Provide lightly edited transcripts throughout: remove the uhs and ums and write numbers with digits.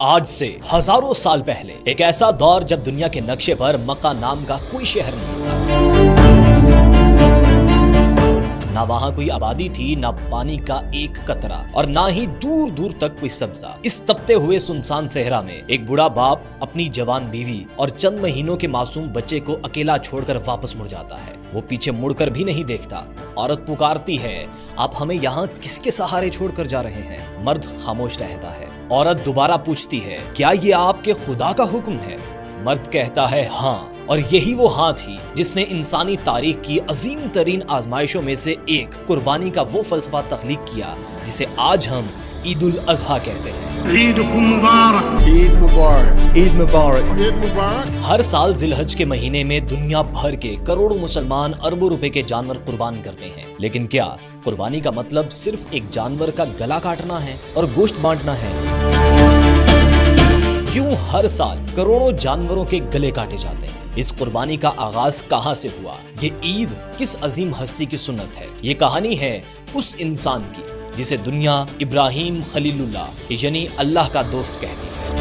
آج سے ہزاروں سال پہلے ایک ایسا دور جب دنیا کے نقشے پر مکہ نام کا کوئی شہر نہیں تھا، نہ وہاں کوئی آبادی تھی، نہ پانی کا ایک قطرہ، اور نہ ہی دور دور تک کوئی سبزہ۔ اس تپتے ہوئے سنسان صحرا میں ایک بوڑھا باپ اپنی جوان بیوی اور چند مہینوں کے معصوم بچے کو اکیلا چھوڑ کر واپس مڑ جاتا ہے۔ وہ پیچھے مڑ کر بھی نہیں دیکھتا۔ عورت پکارتی ہے، آپ ہمیں یہاں کس کے سہارے چھوڑ کر جا رہے ہیں؟ مرد خاموش رہتا ہے۔ عورت دوبارہ پوچھتی ہے، کیا یہ آپ کے خدا کا حکم ہے؟ مرد کہتا ہے، ہاں۔ اور یہی وہ ہاں تھی جس نے انسانی تاریخ کی عظیم ترین آزمائشوں میں سے ایک قربانی کا وہ فلسفہ تخلیق کیا جسے آج ہم عید الاضحیٰ کہتے ہیں۔ عیدکم مبارک، عید مبارک، عید مبارک، عید مبارک۔ ہر سال ذی الحج کے مہینے میں دنیا بھر کے کروڑوں مسلمان اربوں روپے کے جانور قربان کرتے ہیں، لیکن کیا قربانی کا مطلب صرف ایک جانور کا گلا کاٹنا ہے اور گوشت بانٹنا ہے؟ کیوں ہر سال کروڑوں جانوروں کے گلے کاٹے جاتے ہیں؟ اس قربانی کا آغاز کہاں سے ہوا؟ یہ عید کس عظیم ہستی کی سنت ہے؟ یہ کہانی ہے اس انسان کی جسے دنیا ابراہیم خلیل اللہ یعنی اللہ کا دوست کہتی ہے۔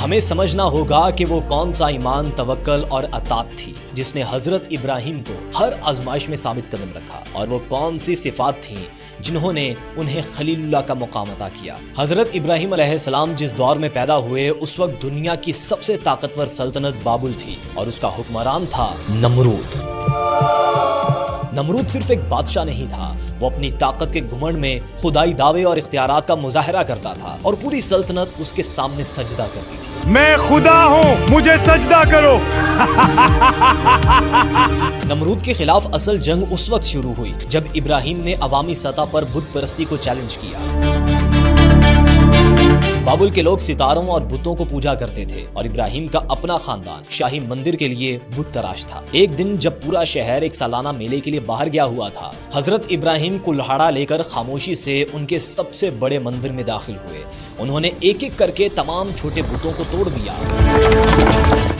ہمیں سمجھنا ہوگا کہ وہ کون سا ایمان، توکل اور اطاعت تھی جس نے حضرت ابراہیم کو ہر آزمائش میں ثابت قدم رکھا، اور وہ کون سی صفات تھیں جنہوں نے انہیں خلیل اللہ کا مقام عطا کیا۔ حضرت ابراہیم علیہ السلام جس دور میں پیدا ہوئے اس وقت دنیا کی سب سے طاقتور سلطنت بابل تھی، اور اس کا حکمران تھا نمرود۔ نمرود صرف ایک بادشاہ نہیں تھا، وہ اپنی طاقت کے گھمنڈ میں خدائی دعوے اور اختیارات کا مظاہرہ کرتا تھا، اور پوری سلطنت اس کے سامنے سجدہ کرتی تھی۔ میں خدا ہوں، مجھے سجدہ کرو۔ نمرود کے خلاف اصل جنگ اس وقت شروع ہوئی جب ابراہیم نے عوامی سطح پر بت پرستی کو چیلنج کیا۔ بابل کے لوگ ستاروں اور بتوں کو پوجا کرتے تھے، اور ابراہیم کا اپنا خاندان شاہی مندر کے لیے بت تراش تھا۔ ایک دن جب پورا شہر ایک سالانہ میلے کے لیے باہر گیا ہوا تھا، حضرت ابراہیم کلہاڑا لے کر خاموشی سے ان کے سب سے بڑے مندر میں داخل ہوئے۔ انہوں نے ایک ایک کر کے تمام چھوٹے بتوں کو توڑ دیا،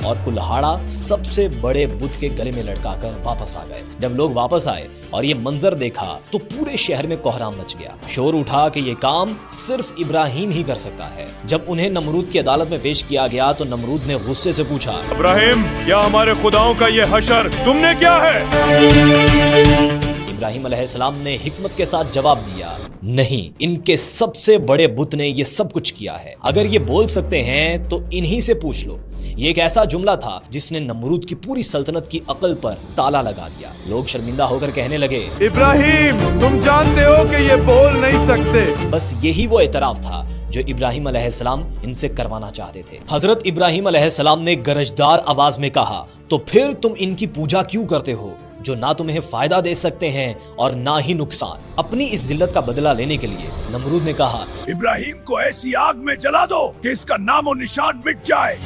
اور کلہاڑا سب سے بڑے بت کے گلے میں لٹکا کر واپس آ گئے۔ جب لوگ واپس آئے اور یہ منظر دیکھا تو پورے شہر میں کوہرام مچ گیا۔ شور اٹھا کہ یہ کام صرف ابراہیم ہی کر سکتا ہے۔ جب انہیں نمرود کی عدالت میں پیش کیا گیا تو نمرود نے غصے سے پوچھا، ابراہیم، کیا ہمارے خداؤں کا یہ حشر تم نے کیا ہے؟ ابراہیم علیہ السلام نے حکمت کے ساتھ جواب دیا، نہیں، ان کے سب سے بڑے بت نے یہ سب کچھ کیا ہے۔ اگر یہ بول سکتے ہیں تو انہی سے پوچھ لو۔ یہ ایک ایسا جملہ تھا جس نے نمرود کی پوری سلطنت کی عقل پر تالا لگا دیا۔ لوگ شرمندہ ہو کر کہنے لگے، ابراہیم، تم جانتے ہو کہ یہ بول نہیں سکتے۔ بس یہی وہ اعتراف تھا جو ابراہیم علیہ السلام ان سے کروانا چاہتے تھے۔ حضرت ابراہیم علیہ السلام نے گرجدار آواز میں کہا، تو پھر تم ان کی پوجا کیوں کرتے ہو جو نہ تمہیں فائدہ دے سکتے ہیں اور نہ ہی نقصان؟ اپنی اس ذلت کا بدلہ لینے کے لیے نمرود نے کہا، ابراہیم کو ایسی آگ میں جلا دو کہ اس کا نام و نشان مٹ جائے۔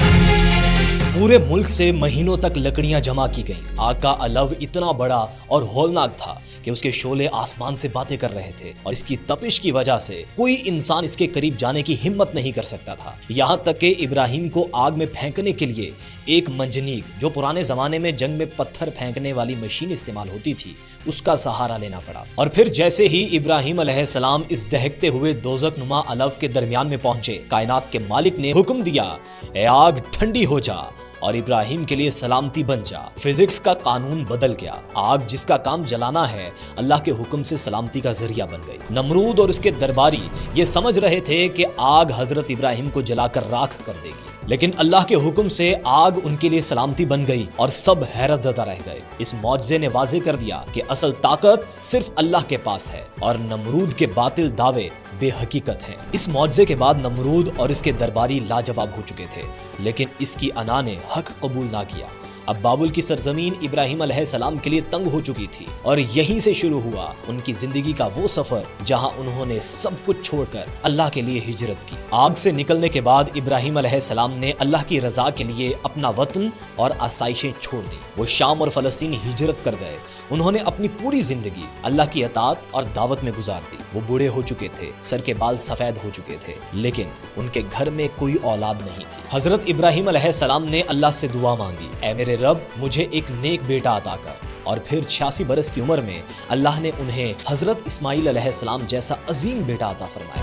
پورے ملک سے مہینوں تک لکڑیاں جمع کی گئیں۔ آگ کا علو اتنا بڑا اور ہولناک تھا کہ اس کے شعلے آسمان سے باتیں کر رہے تھے، اور اس کی تپش کی وجہ سے کوئی انسان اس کے قریب جانے کی ہمت نہیں کر سکتا تھا۔ یہاں تک کہ ابراہیم کو آگ میں پھینکنے کے لیے ایک منجنیق، جو پرانے زمانے میں جنگ میں پتھر پھینکنے والی مشین استعمال ہوتی تھی، اس کا سہارا لینا پڑا۔ اور پھر جیسے ہی ابراہیم علیہ السلام اس دہکتے ہوئے دوزخ نما علو کے درمیان میں پہنچے، کائنات کے مالک نے حکم دیا، اے آگ ٹھنڈی ہو جا اور ابراہیم کے لیے سلامتی بن جا۔ فزکس کا قانون بدل گیا۔ آگ جس کا کام جلانا ہے، اللہ کے حکم سے سلامتی کا ذریعہ بن گئی۔ نمرود اور اس کے درباری یہ سمجھ رہے تھے کہ آگ حضرت ابراہیم کو جلا کر راکھ کر دے گی، لیکن اللہ کے حکم سے آگ ان کے لیے سلامتی بن گئی، اور سب حیرت زدہ رہ گئے۔ اس معجزے نے واضح کر دیا کہ اصل طاقت صرف اللہ کے پاس ہے، اور نمرود کے باطل دعوے بے حقیقت ہیں۔ اس معجزے کے بعد نمرود اور اس کے درباری لاجواب ہو چکے تھے، لیکن اس کی انا نے حق قبول نہ کیا۔ اب بابل کی سرزمین ابراہیم علیہ السلام کے لیے تنگ ہو چکی تھی، اور یہیں سے شروع ہوا ان کی زندگی کا وہ سفر جہاں انہوں نے سب کچھ چھوڑ کر اللہ کے لیے ہجرت کی۔ آگ سے نکلنے کے بعد ابراہیم علیہ السلام نے اللہ کی رضا کے لیے اپنا وطن اور آسائشیں چھوڑ دی۔ وہ شام اور فلسطین ہجرت کر گئے۔ انہوں نے اپنی پوری زندگی اللہ کی اطاعت اور دعوت میں گزار دی۔ وہ بوڑھے ہو چکے تھے، سر کے بال سفید ہو چکے تھے، لیکن ان کے گھر میں کوئی اولاد نہیں تھی۔ حضرت ابراہیم علیہ السلام نے اللہ سے دعا مانگی، اے میرے رب، مجھے ایک نیک بیٹا عطا کر۔ اور پھر 86 برس کی عمر میں اللہ نے انہیں حضرت اسماعیل علیہ السلام جیسا عظیم بیٹا عطا فرمایا۔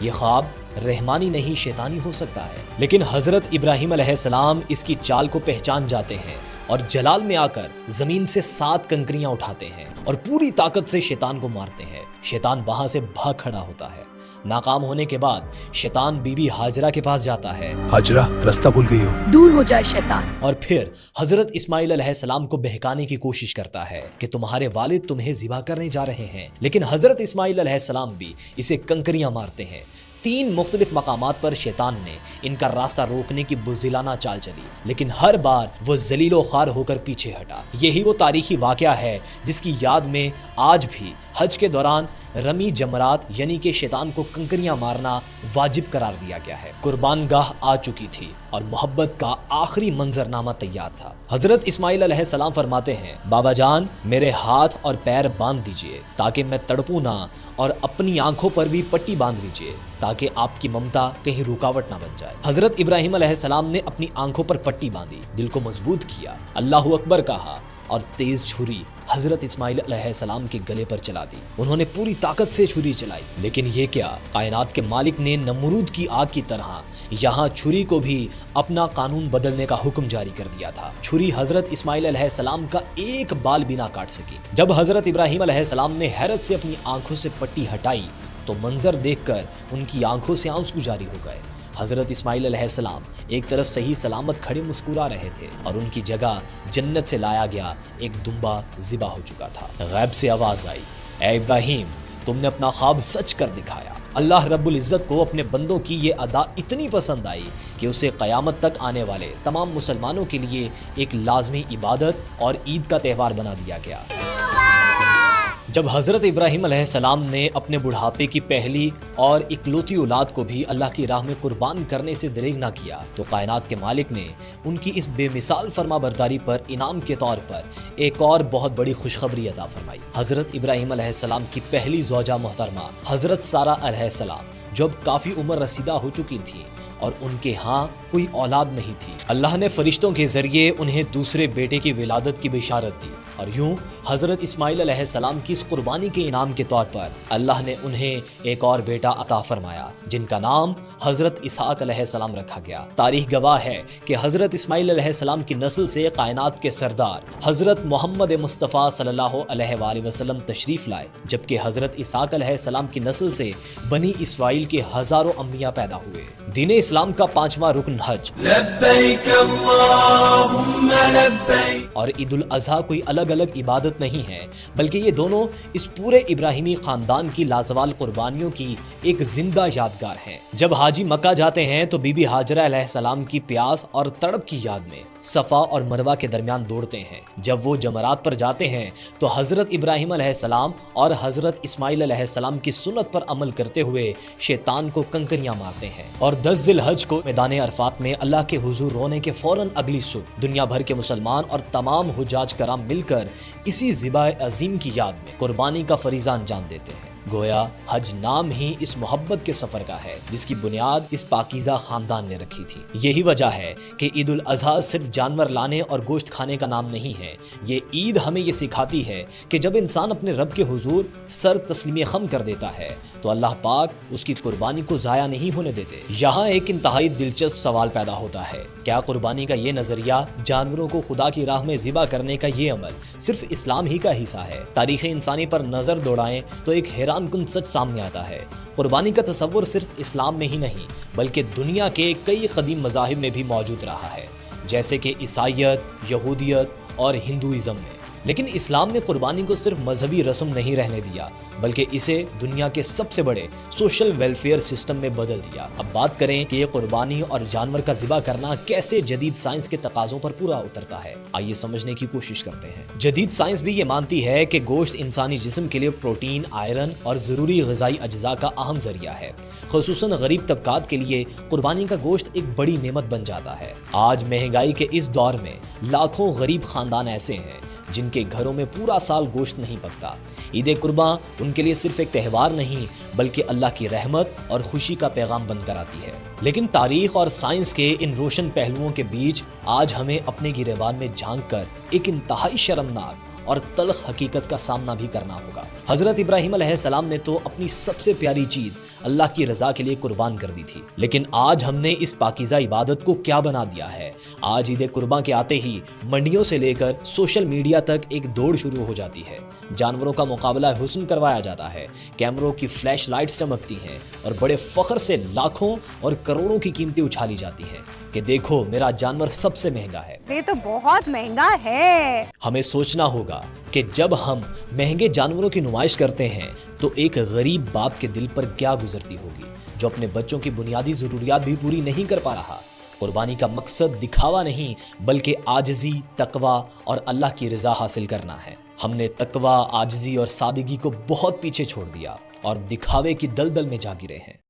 یہ خواب رحمانی نہیں شیطانی ہو سکتا ہے۔ لیکن حضرت ابراہیم علیہ السلام اس کی چال کو پہچان جاتے ہیں اور جلال میں آ کر زمین سے 7 کنکریاں اٹھاتے ہیں اور پوری طاقت سے شیطان کو مارتے ہیں۔ شیطان وہاں سے بھاگ کھڑا ہوتا ہے۔ ناکام ہونے کے بعد شیطان بی بی ہاجرہ کے پاس جاتا ہے۔ ہاجرہ راستہ بھول گئی ہو، دور ہو جائے شیطان۔ اور پھر حضرت اسماعیل علیہ السلام کو بہکانے کی کوشش کرتا ہے کہ تمہارے والد تمہیں ذبح کرنے جا رہے ہیں، لیکن حضرت اسماعیل علیہ السلام بھی اسے کنکریاں مارتے ہیں۔ 3 مختلف مقامات پر شیطان نے ان کا راستہ روکنے کی بزدلانہ چال چلی، لیکن ہر بار وہ ذلیل و خوار ہو کر پیچھے ہٹا۔ یہی وہ تاریخی واقعہ ہے جس کی یاد میں آج بھی حج کے دوران رمی جمرات یعنی کہ شیطان کو کنکریاں مارنا واجب قرار دیا گیا ہے۔ قربان گاہ آ چکی تھی اور محبت کا آخری منظرنامہ تیار تھا۔ حضرت اسماعیل علیہ السلام فرماتے ہیں، بابا جان میرے ہاتھ اور پیر باندھ دیجئے تاکہ میں تڑپوں نہ، اور اپنی آنکھوں پر بھی پٹی باندھ لیجئے تاکہ آپ کی ممتا کہیں رکاوٹ نہ بن جائے۔ حضرت ابراہیم علیہ السلام نے اپنی آنکھوں پر پٹی باندھی، دل کو مضبوط کیا، اللہ اکبر کہا اور تیز چھری حضرت اسماعیل علیہ السلام کے گلے پر چلا دی۔ انہوں نے پوری طاقت سے چھری چلائی، لیکن یہ کیا، کائنات کے مالک نے نمرود کی آگ کی طرح یہاں چھری کو بھی اپنا قانون بدلنے کا حکم جاری کر دیا تھا۔ چھری حضرت اسماعیل علیہ السلام کا ایک بال بھی نہ کاٹ سکی۔ جب حضرت ابراہیم علیہ السلام نے حیرت سے اپنی آنکھوں سے پٹی ہٹائی تو منظر دیکھ کر ان کی آنکھوں سے آنسو جاری ہو گئے۔ حضرت اسماعیل علیہ السلام ایک طرف صحیح سلامت کھڑے مسکرا رہے تھے اور ان کی جگہ جنت سے لایا گیا ایک دمبا ذبح ہو چکا تھا۔ غیب سے آواز آئی، اے ابراہیم تم نے اپنا خواب سچ کر دکھایا۔ اللہ رب العزت کو اپنے بندوں کی یہ ادا اتنی پسند آئی کہ اسے قیامت تک آنے والے تمام مسلمانوں کے لیے ایک لازمی عبادت اور عید کا تہوار بنا دیا گیا۔ جب حضرت ابراہیم علیہ السلام نے اپنے بڑھاپے کی پہلی اور اکلوتی اولاد کو بھی اللہ کی راہ میں قربان کرنے سے دریغ نہ کیا تو کائنات کے مالک نے ان کی اس بے مثال فرما برداری پر انعام کے طور پر ایک اور بہت بڑی خوشخبری عطا فرمائی۔ حضرت ابراہیم علیہ السلام کی پہلی زوجہ محترمہ حضرت سارہ علیہ السلام جو اب کافی عمر رسیدہ ہو چکی تھی اور ان کے ہاں کوئی اولاد نہیں تھی، اللہ نے فرشتوں کے ذریعے انہیں دوسرے بیٹے کی ولادت کی بشارت دی، اور یوں حضرت اسماعیل علیہ السلام کی اس قربانی کے انعام کے طور پر اللہ نے انہیں ایک اور بیٹا عطا فرمایا جن کا نام حضرت اسحاق علیہ السلام رکھا گیا۔ تاریخ گواہ ہے کہ حضرت اسماعیل علیہ السلام کی نسل سے کائنات کے سردار حضرت محمد مصطفیٰ صلی اللہ علیہ وآلہ وسلم تشریف لائے، جبکہ حضرت اسحاق علیہ السلام کی نسل سے بنی اسرائیل کے ہزاروں انبیاء پیدا ہوئے۔ دین اسلام کا 5واں رکن حج لبیک اللہم لبیک اور عید الاضحیٰ کوئی الگ الگ عبادت نہیں ہے، بلکہ یہ دونوں اس پورے ابراہیمی خاندان کی لازوال قربانیوں کی ایک زندہ یادگار ہیں۔ جب حاجی مکہ جاتے ہیں تو بی بی ہاجرہ علیہ السلام کی پیاس اور تڑپ کی یاد میں صفا اور مروہ کے درمیان دوڑتے ہیں۔ جب وہ جمرات پر جاتے ہیں تو حضرت ابراہیم علیہ السلام اور حضرت اسماعیل علیہ السلام کی سنت پر عمل کرتے ہوئے شیطان کو کنکریاں مارتے ہیں، اور 10 ذی الحج کو میدان عرفات میں اللہ کے حضور رونے کے فوراً اگلی صبح دنیا بھر کے مسلمان اور تمام حجاج کرام مل کر اسی ذبح عظیم کی یاد میں قربانی کا فریضہ انجام دیتے ہیں۔ گویا حج نام ہی اس محبت کے سفر کا ہے جس کی بنیاد اس پاکیزہ خاندان نے رکھی تھی۔ یہی وجہ ہے کہ عید الاضحیٰ صرف جانور لانے اور گوشت کھانے کا نام نہیں ہے، یہ عید ہمیں یہ سکھاتی ہے کہ جب انسان اپنے رب کے حضور سر تسلیم خم کر دیتا ہے تو اللہ پاک اس کی قربانی کو ضائع نہیں ہونے دیتے۔ یہاں ایک انتہائی دلچسپ سوال پیدا ہوتا ہے، کیا قربانی کا یہ نظریہ، جانوروں کو خدا کی راہ میں ذبح کرنے کا یہ عمل صرف اسلام ہی کا حصہ ہے؟ تاریخ انسانی پر نظر دوڑائیں تو ایک حیران کن سچ سامنے آتا ہے، قربانی کا تصور صرف اسلام میں ہی نہیں بلکہ دنیا کے کئی قدیم مذاہب میں بھی موجود رہا ہے، جیسے کہ عیسائیت، یہودیت اور ہندوازم میں۔ لیکن اسلام نے قربانی کو صرف مذہبی رسم نہیں رہنے دیا بلکہ اسے دنیا کے سب سے بڑے سوشل ویلفیئر سسٹم میں بدل دیا۔ اب بات کریں کہ یہ قربانی اور جانور کا ذبح کرنا کیسے جدید سائنس کے تقاضوں پر پورا اترتا ہے، آئیے سمجھنے کی کوشش کرتے ہیں۔ جدید سائنس بھی یہ مانتی ہے کہ گوشت انسانی جسم کے لیے پروٹین، آئرن اور ضروری غذائی اجزاء کا اہم ذریعہ ہے، خصوصاً غریب طبقات کے لیے قربانی کا گوشت ایک بڑی نعمت بن جاتا ہے۔ آج مہنگائی کے اس دور میں لاکھوں غریب خاندان ایسے ہیں جن کے گھروں میں پورا سال گوشت نہیں پکتا۔ عید قرباں ان کے لیے صرف ایک تہوار نہیں بلکہ اللہ کی رحمت اور خوشی کا پیغام بن کر آتی ہے۔ لیکن تاریخ اور سائنس کے ان روشن پہلوؤں کے بیچ آج ہمیں اپنے گریبان میں جھانک کر ایک انتہائی شرمناک اور تلخ حقیقت کا سامنا بھی کرنا ہوگا۔ حضرت ابراہیم علیہ السلام نے تو اپنی سب سے پیاری چیز اللہ کی رضا کے لیے قربان کر دی تھی، لیکن آج ہم نے اس پاکیزہ عبادت کو کیا بنا دیا ہے؟ آج عید قرباں کے آتے ہی منڈیوں سے لے کر سوشل میڈیا تک ایک دوڑ شروع ہو جاتی ہے، جانوروں کا مقابلہ حسن کروایا جاتا ہے، کیمروں کی فلیش لائٹس چمکتی ہیں اور بڑے فخر سے لاکھوں اور کروڑوں کی قیمتیں اچھالی جاتی ہیں کہ دیکھو میرا جانور سب سے مہنگا ہے۔ یہ تو بہت مہنگا ہے۔ ہمیں سوچنا ہوگا کہ جب ہم مہنگے جانوروں کی نمائش کرتے ہیں تو ایک غریب باپ کے دل پر کیا گزرتی ہوگی جو اپنے بچوں کی بنیادی ضروریات بھی پوری نہیں کر پا رہا۔ قربانی کا مقصد دکھاوا نہیں بلکہ عاجزی، تقوی اور اللہ کی رضا حاصل کرنا ہے۔ ہم نے تقوی، عاجزی اور سادگی کو بہت پیچھے چھوڑ دیا اور دکھاوے کی دلدل میں جا گرے ہیں۔